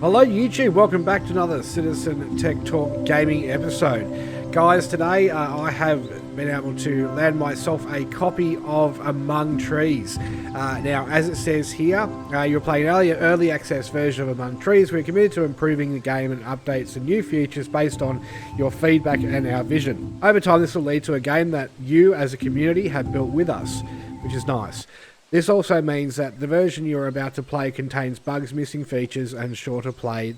Hello YouTube, welcome back to another Citizen Tech Talk gaming episode. Guys, today I have been able to land myself a copy of Among Trees. Now, as it says here, you're playing an early access version of Among Trees. We're committed to improving the game and updates and new features based on your feedback and our vision. Over time, this will lead to a game that you as a community have built with us, which is nice. This also means that the version you're about to play contains bugs, missing features, and shorter play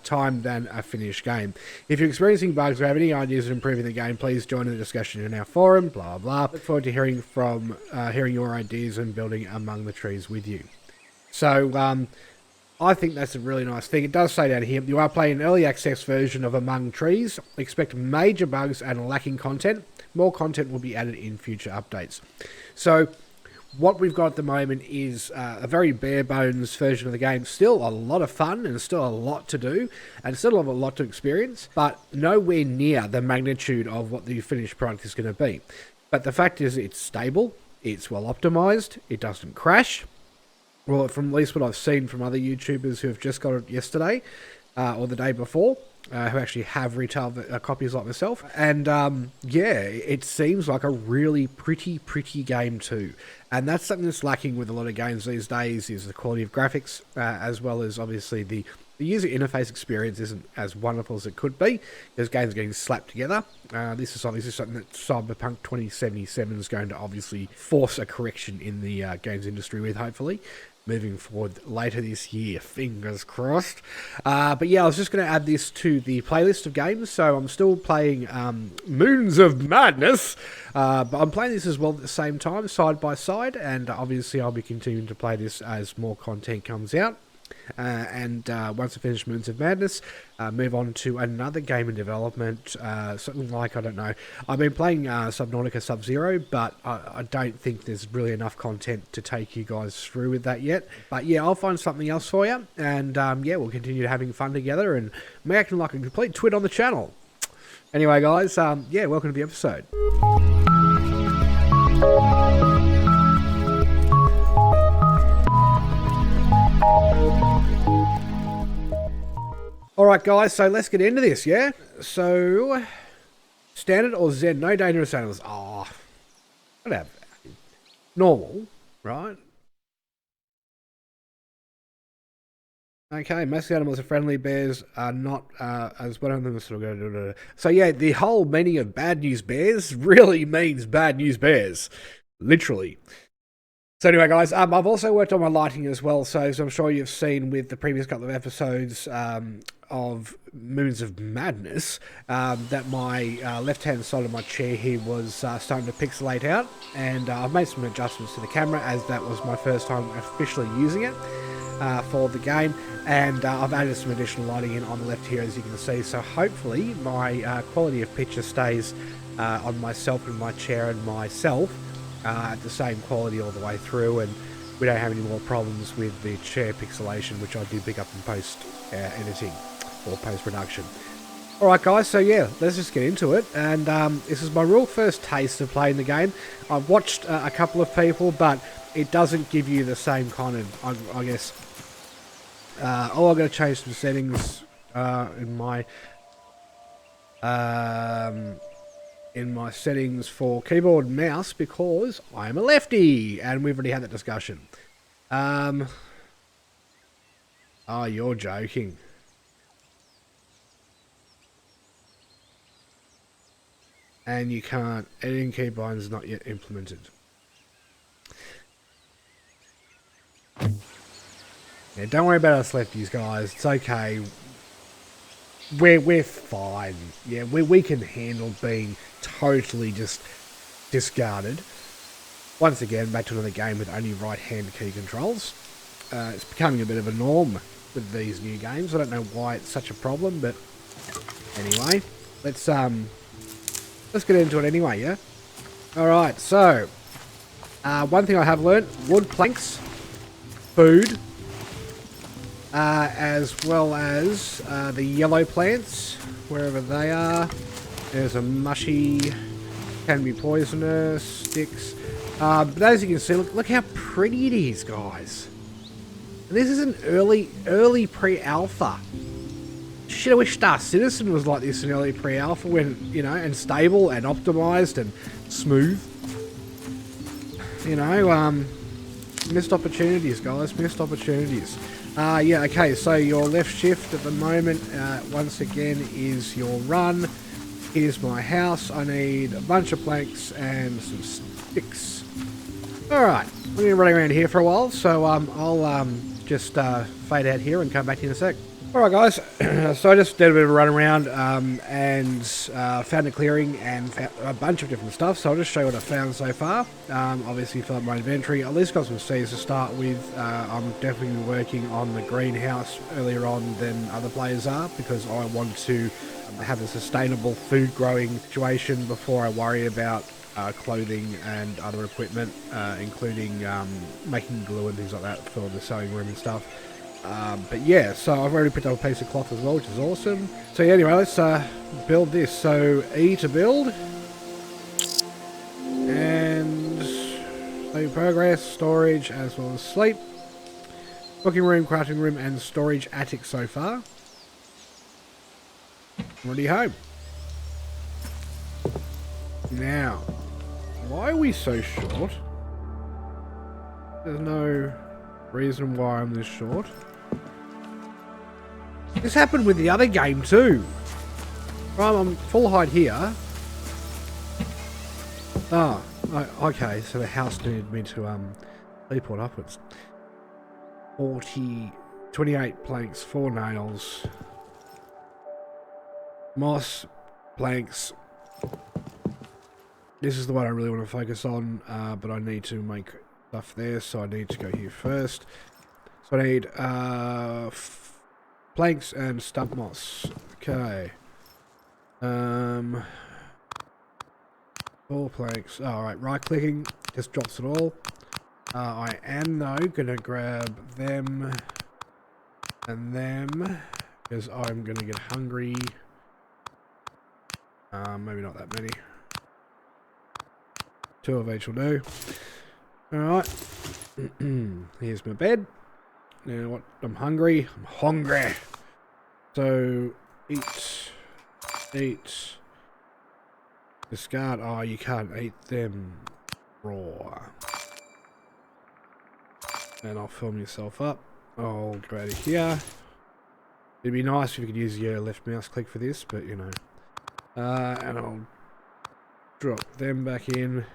time than a finished game. If you're experiencing bugs or have any ideas of improving the game, please join in the discussion in our forum, blah blah. Look forward to hearing your ideas and building Among the Trees with you. So, I think that's a really nice thing. It does say down here, you are playing an early access version of Among Trees. Expect major bugs and lacking content. More content will be added in future updates. So, what we've got at the moment is a very bare bones version of the game. Still a lot of fun and still a lot to do and still a lot to experience, but nowhere near the magnitude of what the finished product is going to be. But the fact is it's stable, it's well optimized, it doesn't crash. Well, from at least what I've seen from other YouTubers who have just got it yesterday or the day before, who actually have retail copies like myself. And yeah, it seems like a really pretty game too. And that's something that's lacking with a lot of games these days, is the quality of graphics, as well as obviously the user interface experience isn't as wonderful as it could be, because games are getting slapped together. This is obviously something that Cyberpunk 2077 is going to obviously force a correction in the games industry with, hopefully, moving forward later this year, fingers crossed. But yeah, I was just going to add this to the playlist of games, so I'm still playing Moons of Madness, but I'm playing this as well at the same time, side by side, and obviously I'll be continuing to play this as more content comes out. And once I finish Moons of Madness, move on to another game in development, something like, I don't know, I've been playing Subnautica Sub-Zero, but I don't think there's really enough content to take you guys through with that yet. But yeah, I'll find something else for you, and yeah, we'll continue having fun together and me acting like a complete twit on the channel. Anyway guys, yeah, welcome to the episode. Alright guys, so let's get into this, yeah? So, standard or Zen? No dangerous animals. Oh, whatever. Normal, right? Okay, most animals are friendly, bears are not, as one of them is sort of... So yeah, the whole meaning of bad news bears really means bad news bears. Literally. So anyway guys, I've also worked on my lighting as well, so as I'm sure you've seen with the previous couple of episodes of Moons of Madness, that my left-hand side of my chair here was starting to pixelate out, and I've made some adjustments to the camera as that was my first time officially using it for the game, and I've added some additional lighting in on the left here, as you can see, so hopefully my quality of picture stays on myself and my chair and myself at the same quality all the way through, and we don't have any more problems with the chair pixelation, which I do pick up in post editing or post production. Alright guys, so yeah, let's just get into it, and this is my real first taste of playing the game. I've watched a couple of people, but it doesn't give you the same kind of, I guess, oh, I've got to change some settings in my settings for keyboard and mouse, because I'm a lefty, and we've already had that discussion. Oh, you're joking. And you can't, editing key bindings not yet implemented. Yeah, don't worry about us lefties, guys, it's okay. We're fine. Yeah, we can handle being totally just discarded. Once again, back to another game with only right-hand key controls. It's becoming a bit of a norm with these new games. I don't know why it's such a problem, but anyway, let's get into it anyway, yeah? Alright, so one thing I have learnt, wood planks, food, as well as the yellow plants, wherever they are. There's a mushy, can be poisonous, sticks. But as you can see, look how pretty it is, guys. And this is an early pre-alpha. Shit, I wish Star Citizen was like this in early pre-alpha when, you know, and stable and optimized and smooth. You know, missed opportunities, guys, missed opportunities. Yeah, okay, so your left shift at the moment, once again, is your run. Here's my house. I need a bunch of planks and some sticks. Alright, we're going to be running around here for a while, so I'll just fade out here and come back in a sec. Alright guys, so I just did a bit of a run around and found a clearing and found a bunch of different stuff, so I'll just show you what I found so far. Obviously filled up my inventory, at least got some seeds to start with. I'm definitely working on the greenhouse earlier on than other players are because I want to have a sustainable food growing situation before I worry about clothing and other equipment, including making glue and things like that for the sewing room and stuff. But yeah, so I've already picked up a piece of cloth as well, which is awesome. So yeah, anyway, let's build this. So E to build. And save progress, storage, as well as sleep. Cooking room, crafting room, and storage attic so far. Already home. Now, why are we so short? There's no reason why I'm this short. This happened with the other game too. Right, I'm full height here. Oh, okay, so the house needed me to teleport upwards. 28 planks, 4 nails. Moss, planks. This is the one I really want to focus on, but I need to make stuff there, so I need to go here first. So I need planks and stump moss. Okay. 4 planks. Alright, right clicking just drops it all. I am though gonna grab them and them because I'm gonna get hungry. Maybe not that many. 2 of each will do. Alright. Here's my bed. Now what? I'm hungry. I'm hungry. So, eat. Discard. Oh, you can't eat them raw. And I'll fill myself up. I'll go out of here. It'd be nice if you could use your left mouse click for this, but you know. And I'll drop them back in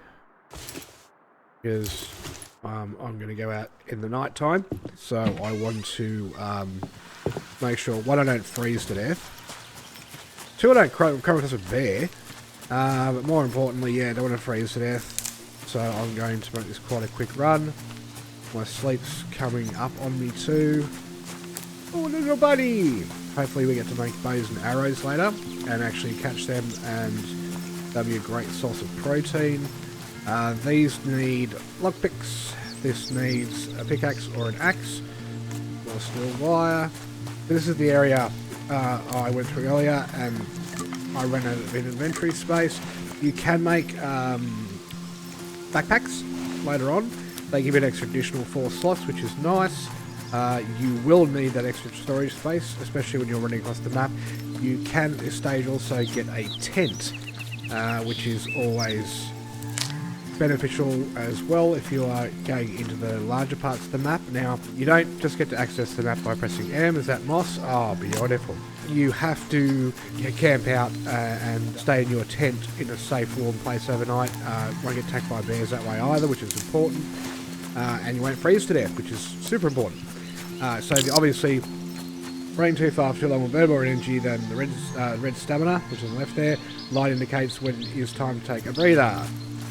because I'm going to go out in the night time, so I want to make sure, one, I don't freeze to death, 2, I don't come across a bear, but more importantly, yeah, I don't want to freeze to death, so I'm going to make this quite a quick run. My sleep's coming up on me too. Oh, little buddy! Hopefully we get to make bows and arrows later and actually catch them, and that'll be a great source of protein. These need lockpicks. This needs a pickaxe or an axe. More steel wire. This is the area I went through earlier and I ran out of inventory space. You can make backpacks later on. They give you an extra additional 4 slots, which is nice. You will need that extra storage space, especially when you're running across the map. You can at this stage also get a tent, which is always beneficial as well if you are going into the larger parts of the map. Now, you don't just get to access the map by pressing M. Is that moss? Oh, beautiful. You have to camp out and stay in your tent in a safe, warm place overnight. Won't get attacked by bears that way either, which is important. And you won't freeze to death, which is super important. So obviously, running too far for too long will burn more energy than the red stamina, which is on the left there. Light indicates when it is time to take a breather.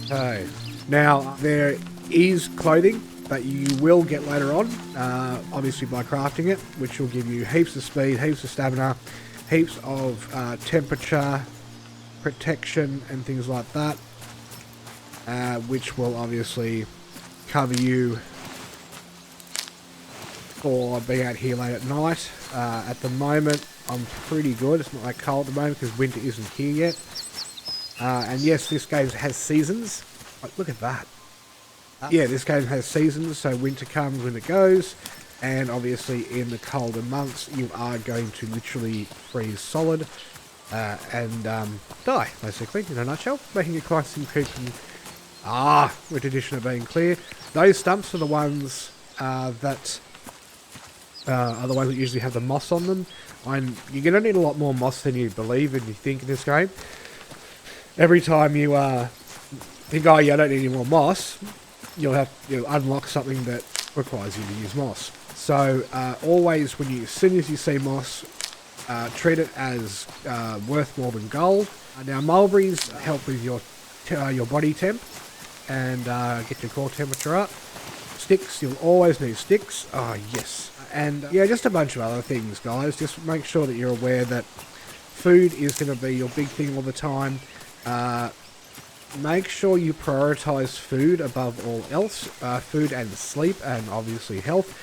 Okay. Now, there is clothing that you will get later on, obviously by crafting it, which will give you heaps of speed, heaps of stamina, heaps of temperature, protection, and things like that, which will obviously cover you for being out here late at night. At the moment, I'm pretty good. It's not that cold at the moment because winter isn't here yet. And yes, this game has seasons. Look at that. Yeah, this game has seasons, so winter comes, winter goes. And obviously in the colder months, you are going to literally freeze solid and die, basically, in a nutshell. Making it quite simple. With the addition of being clear. Those stumps are the ones that usually have the moss on them. And you're going to need a lot more moss than you believe and you think in this game. Every time you think, oh yeah, I don't need any more moss, you'll unlock something that requires you to use moss. So always, as soon as you see moss, treat it as worth more than gold. Now mulberries help with your body temp and get your core temperature up. Sticks, you'll always need sticks. Oh yes, and yeah, just a bunch of other things, guys. Just make sure that you're aware that food is going to be your big thing all the time. Make sure you prioritize food above all else. Food and sleep, and obviously health.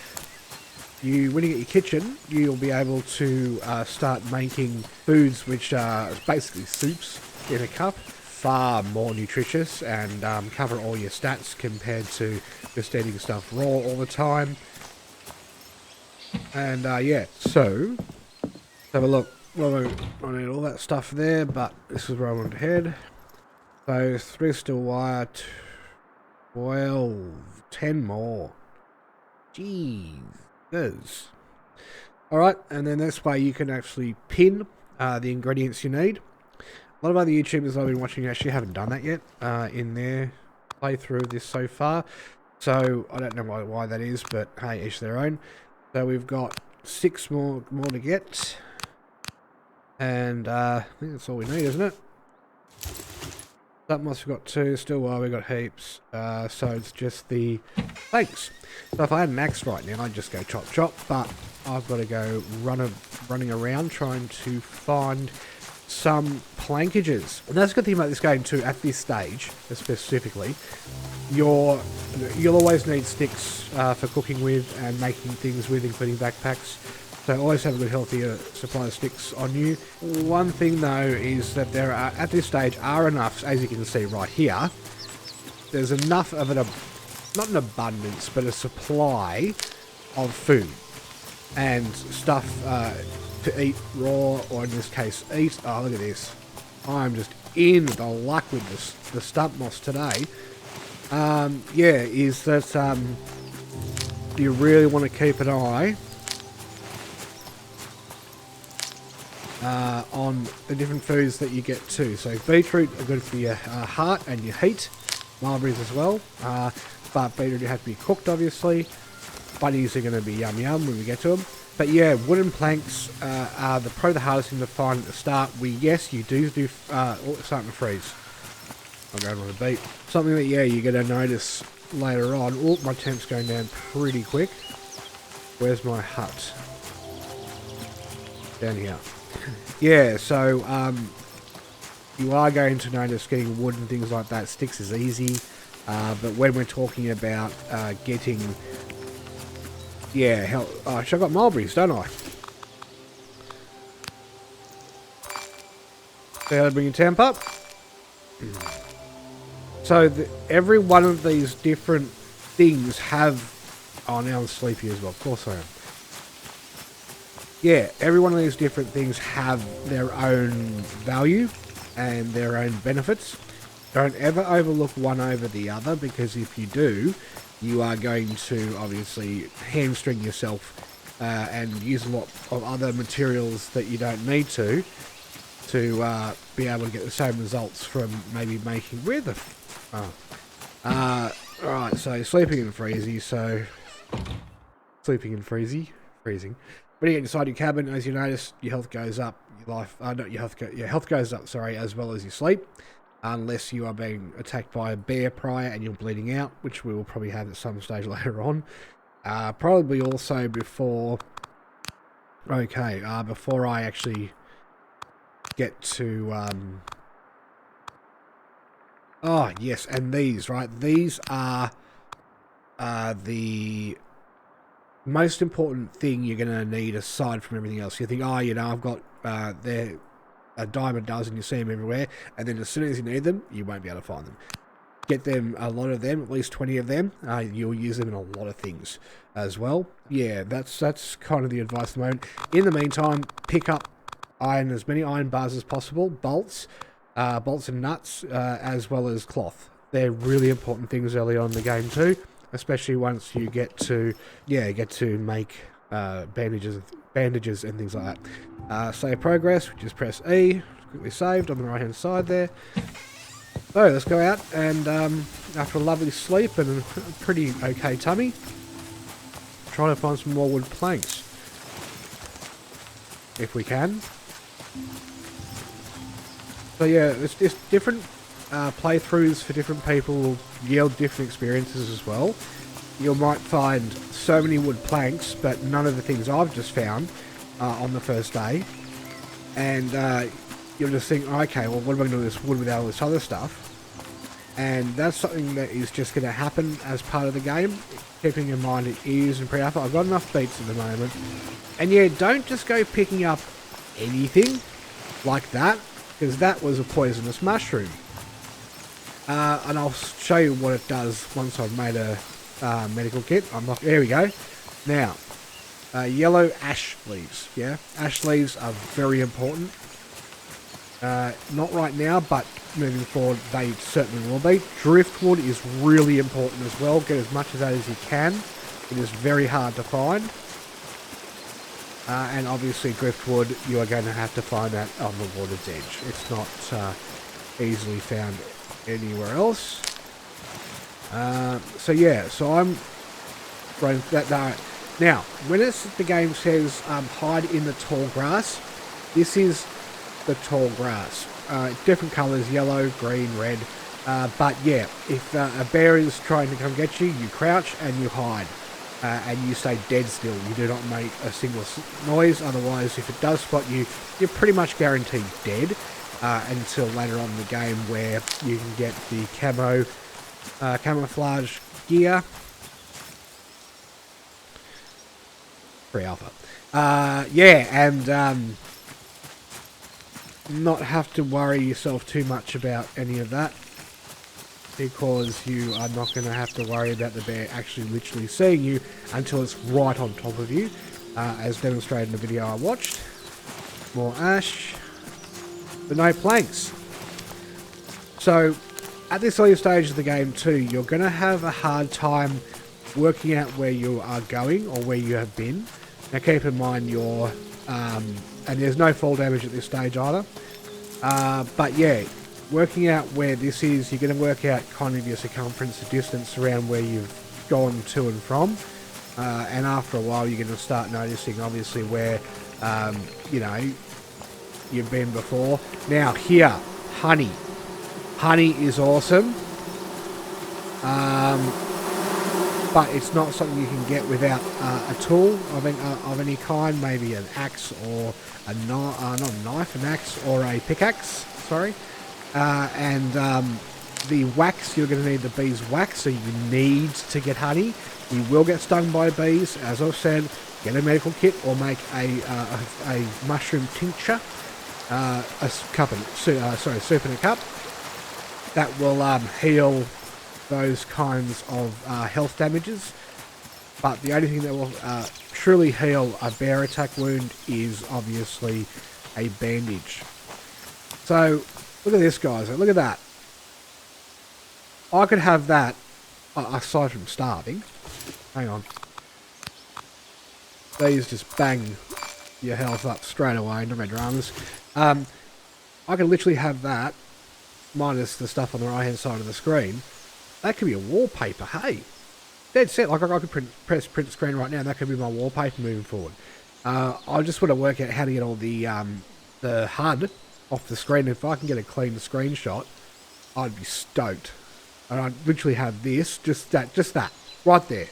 When you get your kitchen, you'll be able to start making foods which are basically soups in a cup. Far more nutritious and cover all your stats compared to just eating stuff raw all the time. And yeah, so have a look. Well, I need all that stuff there, but this is where I want to head. So 3 steel wire, 12, 10 more. Jeez. Alright, and then this way you can actually pin the ingredients you need. A lot of other YouTubers I've been watching actually haven't done that yet in their playthrough of this so far. So I don't know why that is, but hey, each their own. So we've got 6 more to get. And I think that's all we need, isn't it? That must have got 2, still wire we got heaps. So it's just the planks. So if I had an axe right now, I'd just go chop chop, but I've got to go running around trying to find some plankages. And that's a good thing about this game too, at this stage, specifically, you'll always need sticks for cooking with and making things with, including backpacks. So always have a good healthy supply of sticks on you. One thing though is that there are, at this stage, are enough, as you can see right here, there's enough of not an abundance, but a supply of food and stuff to eat raw, or in this case eat. Oh, look at this. I'm just in the luck with the stump moss today. Yeah, is that you really want to keep an eye on the different foods that you get too. So beetroot are good for your heart and your heat. Mulberries as well. But beetroot have to be cooked, obviously. Bunnies are going to be yum yum when we get to them. But yeah, wooden planks are probably the hardest thing to find at the start. Yes, you do it's starting to freeze. I'm going on a beat. Something that, yeah, you're going to notice later on. Oh, my temp's going down pretty quick. Where's my hut? Down here. Yeah, so you are going to notice getting wood and things like that. Sticks is easy. But when we're talking about getting... Yeah, hell... Oh, I've got mulberries, don't I? See how to bring your temp up? So every one of these different things have... Oh, now I'm sleepy as well. Of course I am. Yeah, every one of these different things have their own value and their own benefits. Don't ever overlook one over the other, because if you do, you are going to obviously hamstring yourself and use a lot of other materials that you don't need to be able to get the same results from maybe making... Where the... Oh. Alright, so sleeping and freezy, so... Sleeping and freezing. When you get inside your cabin, as you notice, your health goes up. Your health goes up, sorry, as well as your sleep. Unless you are being attacked by a bear prior and you're bleeding out, which we will probably have at some stage later on. Probably also before... Okay, before I actually get to... Oh, yes, and these, right? These are the most important thing you're going to need aside from everything else. You think, oh, you know, I've got a dime a dozen, you see them everywhere, and then as soon as you need them, you won't be able to find them. get them, a lot of them, at least 20 of them. You'll use them in a lot of things as well. Yeah, that's kind of the advice at the moment. In the meantime, pick up as many iron bars as possible, bolts and nuts, as well as cloth. They're really important things early on in the game too, especially once you get to make bandages and things like that. Save progress, just press E, quickly saved on the right hand side there. So let's go out and after a lovely sleep and a pretty okay tummy, try to find some more wood planks if we can. So yeah, it's just different playthroughs for different people will yield different experiences as well. You might find so many wood planks, but none of the things I've just found on the first day. And you'll just think, okay, well, what am I going to do with this wood without all this other stuff? And that's something that is just going to happen as part of the game. Keeping in mind it is in pre-alpha. I've got enough beats at the moment. And yeah, don't just go picking up anything like that, because that was a poisonous mushroom. And I'll show you what it does once I've made a medical kit. There we go. Now, yellow ash leaves. Yeah, ash leaves are very important. Not right now, but moving forward, they certainly will be. Driftwood is really important as well. Get as much of that as you can. It is very hard to find. And obviously driftwood, you are going to have to find that on the water's edge. It's not easily found anywhere else. So yeah, so I'm running that. Now, when the game says hide in the tall grass, this is the tall grass. Different colours, yellow, green, red. But yeah, if a bear is trying to come get you, you crouch and you hide. And you stay dead still. You do not make a single noise. Otherwise, if it does spot you, you're pretty much guaranteed dead. Until later on in the game where you can get the camouflage gear. Pre-alpha. Yeah, and not have to worry yourself too much about any of that, because you are not going to have to worry about the bear actually literally seeing you until it's right on top of you, as demonstrated in the video I watched. More ash, but no planks. So at this early stage of the game too, you're going to have a hard time working out where you are going or where you have been. Now keep in mind you're, and there's no fall damage at this stage either, but yeah, working out where this is, you're going to work out kind of your circumference, the distance around where you've gone to and from, and after a while you're going to start noticing obviously where, you know, you've been before. Now here, honey. Honey is awesome, but it's not something you can get without a tool of any kind, maybe an axe or a knife, not a knife, an axe or a pickaxe, sorry. And the wax, you're going to need the bees' wax, so you need to get honey. You will get stung by bees, as I've said. Get a medical kit or make a mushroom tincture, soup in a cup. That will heal those kinds of health damages. But the only thing that will truly heal a bear attack wound is obviously a bandage. So look at this, guys. Look at that. I could have that, aside from starving. Hang on. These just bang your health up straight away, no matter dramas. I could literally have that, minus the stuff on the right hand side of the screen. That could be a wallpaper, hey. Dead set, like I could press print screen right now, and that could be my wallpaper moving forward. I just want to work out how to get all the HUD off the screen. If I can get a clean screenshot, I'd be stoked. And I'd literally have this, just that, right there,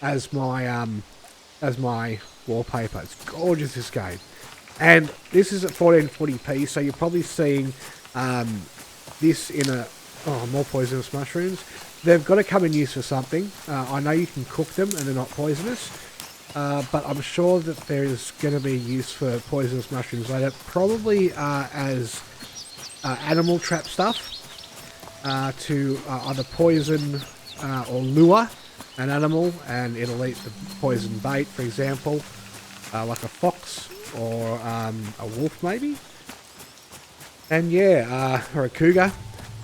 as my wallpaper. It's gorgeous, this game. And this is at 1440p, so you're probably seeing this in a... Oh, more poisonous mushrooms. They've got to come in use for something. I know you can cook them and they're not poisonous, but I'm sure that there is going to be use for poisonous mushrooms later, probably as animal trap stuff. to either poison or lure an animal, and it'll eat the poison bait, for example, like a fox or a wolf maybe. And yeah, or a cougar.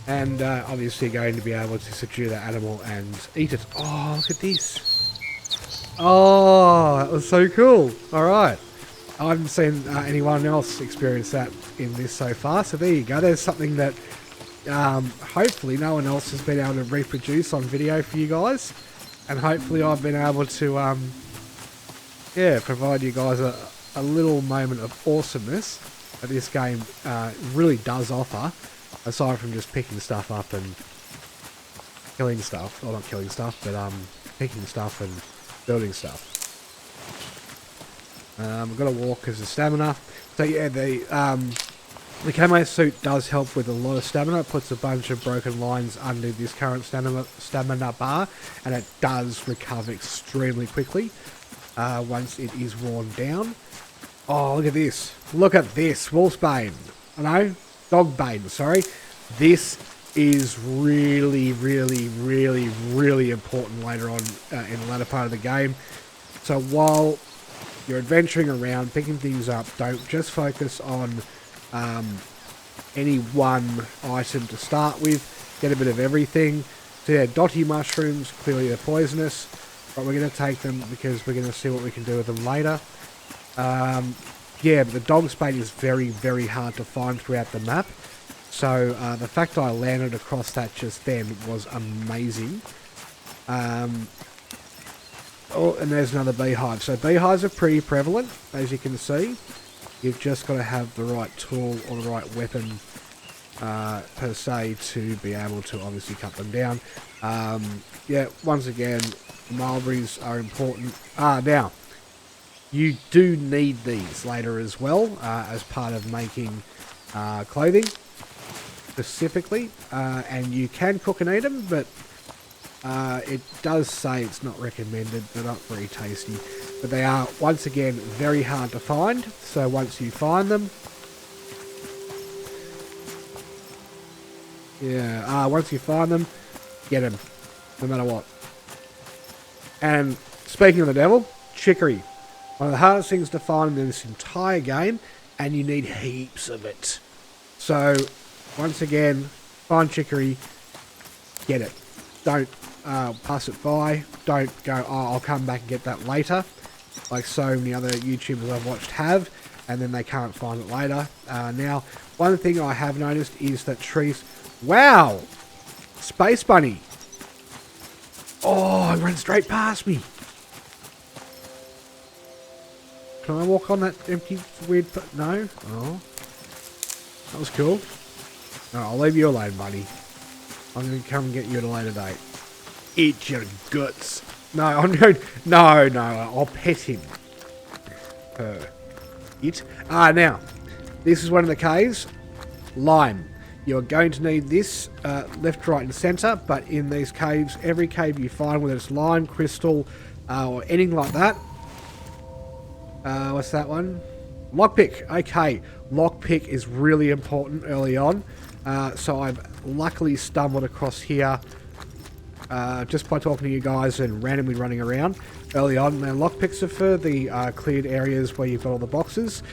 And obviously you're going to be able to subdue that animal and eat it. Oh, look at this. Oh, that was so cool. Alright. I haven't seen anyone else experience that in this so far. So there you go. There's something that hopefully no one else has been able to reproduce on video for you guys. And hopefully I've been able to provide you guys a little moment of awesomeness that this game really does offer. Aside from just picking stuff up and killing stuff. Well, not killing stuff, but picking stuff and building stuff. We've got to walk because of stamina. So yeah, the camo suit does help with a lot of stamina. It puts a bunch of broken lines under this current stamina bar, and it does recover extremely quickly once it is worn down. Oh, look at this. Look at this. Wolfsbane. I know. Dogbane, sorry. This is really, really, really, really important later on in the latter part of the game. So while you're adventuring around, picking things up, don't just focus on any one item to start with. Get a bit of everything. So yeah, dotty mushrooms, clearly they're poisonous, but we're going to take them because we're going to see what we can do with them later. Yeah, but the dog's bait is very, very hard to find throughout the map. So the fact I landed across that just then was amazing. Oh, and there's another beehive. So beehives are pretty prevalent, as you can see. You've just got to have the right tool or the right weapon, per se, to be able to obviously cut them down. Yeah, once again, mulberries are important. Now, you do need these later as well, as part of making clothing, specifically. And you can cook and eat them, but it does say it's not recommended. They're not very tasty. But they are, once again, very hard to find. So once you find them... Yeah, once you find them, get them. No matter what. And speaking of the devil, chicory. One of the hardest things to find in this entire game, and you need heaps of it. So, once again, find chicory, get it. Don't pass it by. Don't go, oh, I'll come back and get that later, like so many other YouTubers I've watched have, and then they can't find it later. Now, one thing I have noticed is that trees... Wow! Space Bunny! Oh, it ran straight past me! Can I walk on that empty, weird... No? Oh. That was cool. No, I'll leave you alone, buddy. I'm going to come and get you at a later date. Eat your guts. No, I'm going... No, I'll pet him. Now, this is one of the caves. Lime. You're going to need this left, right, and centre, but in these caves, every cave you find, whether it's lime, crystal, or anything like that... what's that one? Lockpick. Okay, lockpick is really important early on. So I've luckily stumbled across here just by talking to you guys and randomly running around early on. Now, lockpicks are for the cleared areas where you've got all the boxes.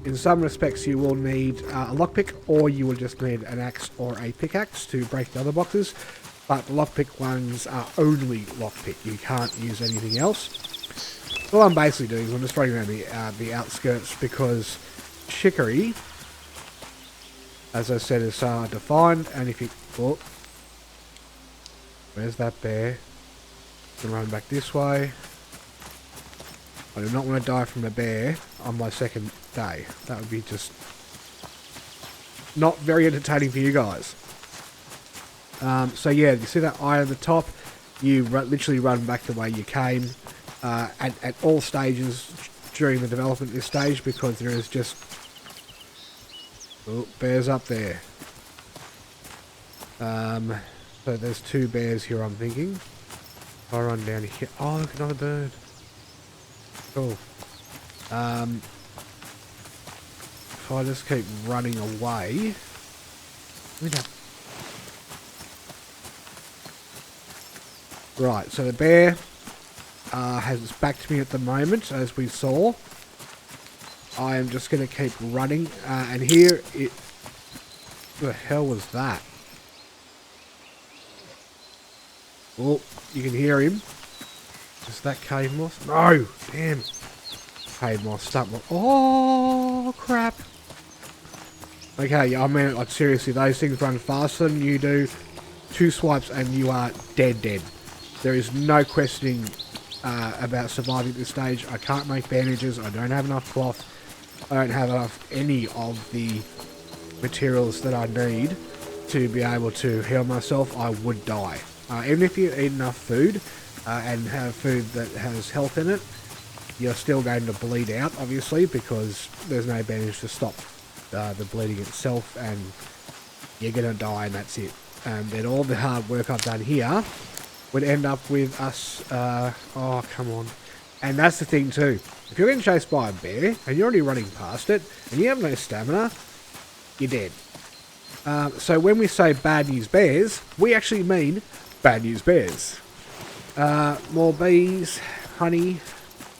In some respects, you will need a lockpick, or you will just need an axe or a pickaxe to break the other boxes. But the lockpick ones are only lockpick. You can't use anything else. All I'm basically doing is I'm just running around the outskirts because chicory, as I said, is hard to find. And if you... Oh, where's that bear? I'm run back this way. I do not want to die from a bear on my second day. That would be just not very entertaining for you guys. So yeah, you see that eye on the top? You literally run back the way you came. At all stages during the development of this stage, because there is just... Oh, bears up there. So there's two bears here, I'm thinking. I'll run down here. Oh, look, another bird. Cool. If I just keep running away... Right, so the bear has its back to me at the moment, as we saw. I am just going to keep running, and here it... What the hell was that? Oh, you can hear him. Is that cave moss? No! Damn! Cave moss, stump moss. Oh, crap! Okay, I mean, like, seriously, those things run faster than you do. 2 swipes and you are dead. There is no questioning about surviving at this stage. I can't make bandages. I don't have enough cloth. I don't have enough any of the materials that I need to be able to heal myself. I would die. Even if you eat enough food and have food that has health in it, you're still going to bleed out, obviously, because there's no bandage to stop the bleeding itself, and you're going to die, and that's it. And then all the hard work I've done here would end up with us... oh, come on. And that's the thing, too. If you're getting chased by a bear, and you're already running past it, and you have no stamina, you're dead. So when we say bad news bears, we actually mean bad news bears. More bees, honey.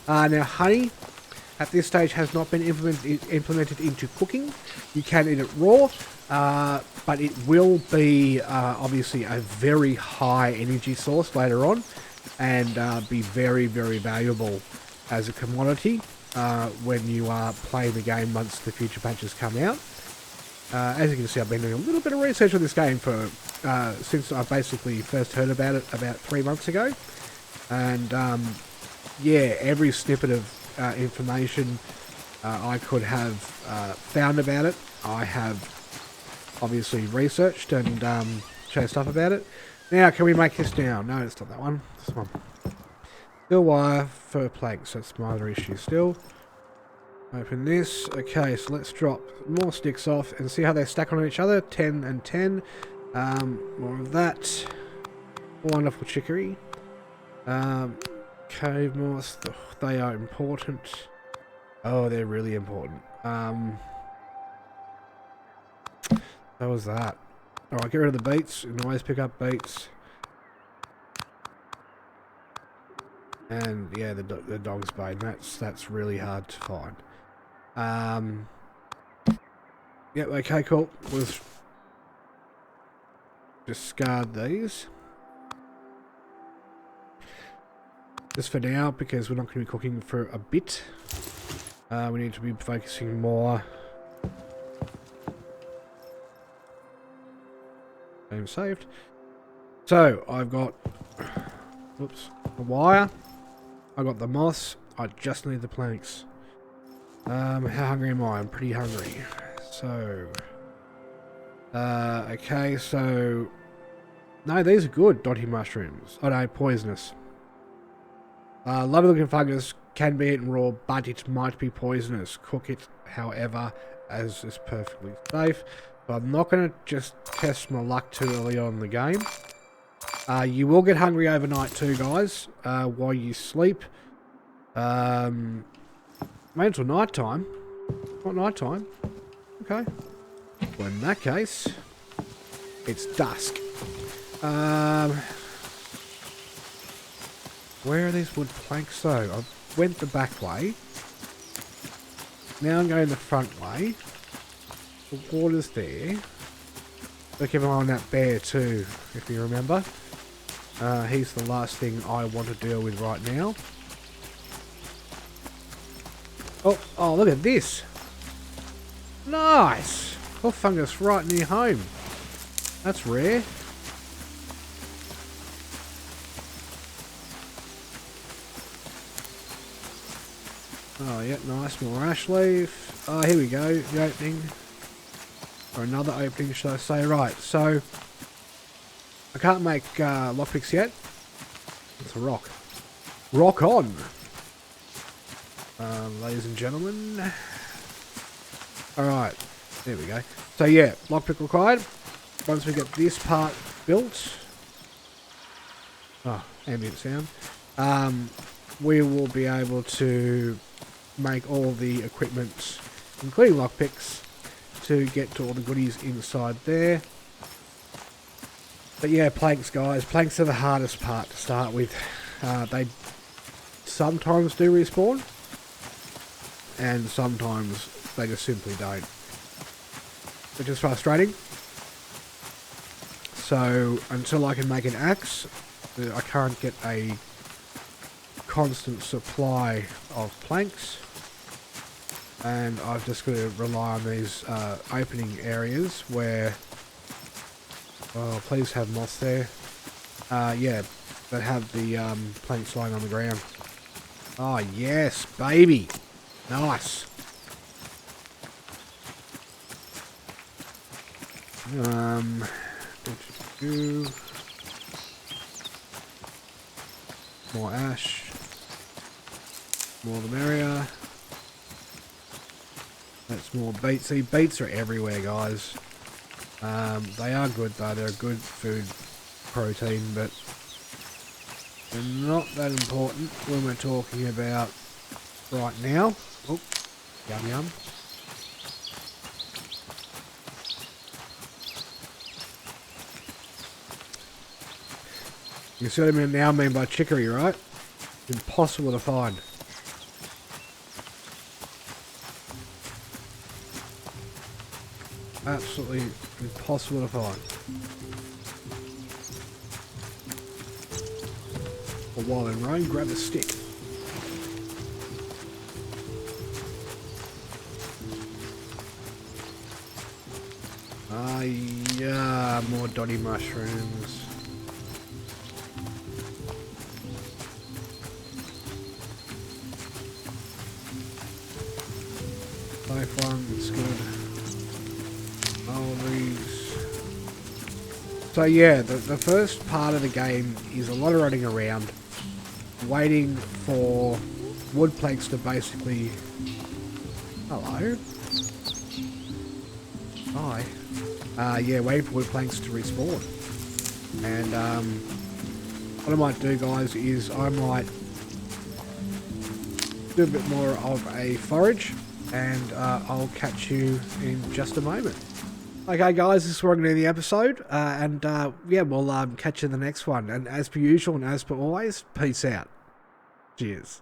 Now, honey, at this stage, has not been implemented into cooking. You can eat it raw, but it will be, obviously, a very high energy source later on, and be very, very valuable as a commodity when you are playing the game once the future patches come out. As you can see, I've been doing a little bit of research on this game for since I basically first heard about it about 3 months ago. And yeah, every snippet of information I could have found about it, I have obviously researched and chased up about it. Now, can we make this down? No, it's not that one. This one. Steel wire for planks. That's my other issue still. Open this. Okay, so let's drop more sticks off and see how they stack on each other. 10 and 10. More of that. Wonderful chicory. Cave moss. They are important. Oh, they're really important. How was that? Alright, get rid of the beets. You can always pick up beets. And yeah, the dog's bane. That's really hard to find. Yep, okay, cool. We'll discard these. Just for now, because we're not going to be cooking for a bit. We need to be focusing more. Game saved. So, I've got... Oops. The wire. I got the moss. I just need the planks. How hungry am I? I'm pretty hungry. So... okay, so... No, these are good, dotty mushrooms. Oh no, poisonous. Lovely looking fungus can be eaten raw, but it might be poisonous. Cook it, however, as is perfectly safe. But I'm not going to just test my luck too early on in the game. You will get hungry overnight too, guys, while you sleep. Wait until night time. Not night time. Okay. Well, in that case, it's dusk. Where are these wood planks though? I went the back way. Now I'm going the front way. The water's there. So keep an eye on that bear too, if you remember. He's the last thing I want to deal with right now. Oh, look at this. Nice. Hoof fungus right near home. That's rare. Oh, yeah, nice. More ash leaf. Oh, here we go. The opening. Or another opening, should I say. Right, so... I can't make lockpicks yet. It's a rock. Rock on! Ladies and gentlemen. Alright, there we go. So yeah, lockpick required. Once we get this part built... Oh, ambient sound. We will be able to make all the equipment, including lockpicks, to get to all the goodies inside there. But yeah, planks, guys. Planks are the hardest part to start with. They sometimes do respawn, and sometimes they just simply don't, which is frustrating. So until I can make an axe, I can't get a constant supply of planks, and I've just got to rely on these opening areas where, oh, please have moss there, yeah, that have the planks lying on the ground. Oh yes, baby, nice. More ash. More the merrier. That's more beets. See, beets are everywhere, guys. They are good though. They're a good food protein, but they're not that important when we're talking about right now. Oh, yum yum. You see what I now mean by chicory, right? Impossible to find. Absolutely impossible to find. But while in rain, grab a stick. Ah, yeah, more dotty mushrooms. Safe one, it's good. Mulberries. So yeah, the first part of the game is a lot of running around, waiting for wood planks to basically... Hello? Hi. Yeah, waiting for wood planks to respawn. And what I might do, guys, is I might do a bit more of a forage, and I'll catch you in just a moment. Okay, guys, this is where I'm going to end the episode, and yeah, we'll catch you in the next one. And as per usual, and as per always, peace out. Cheers.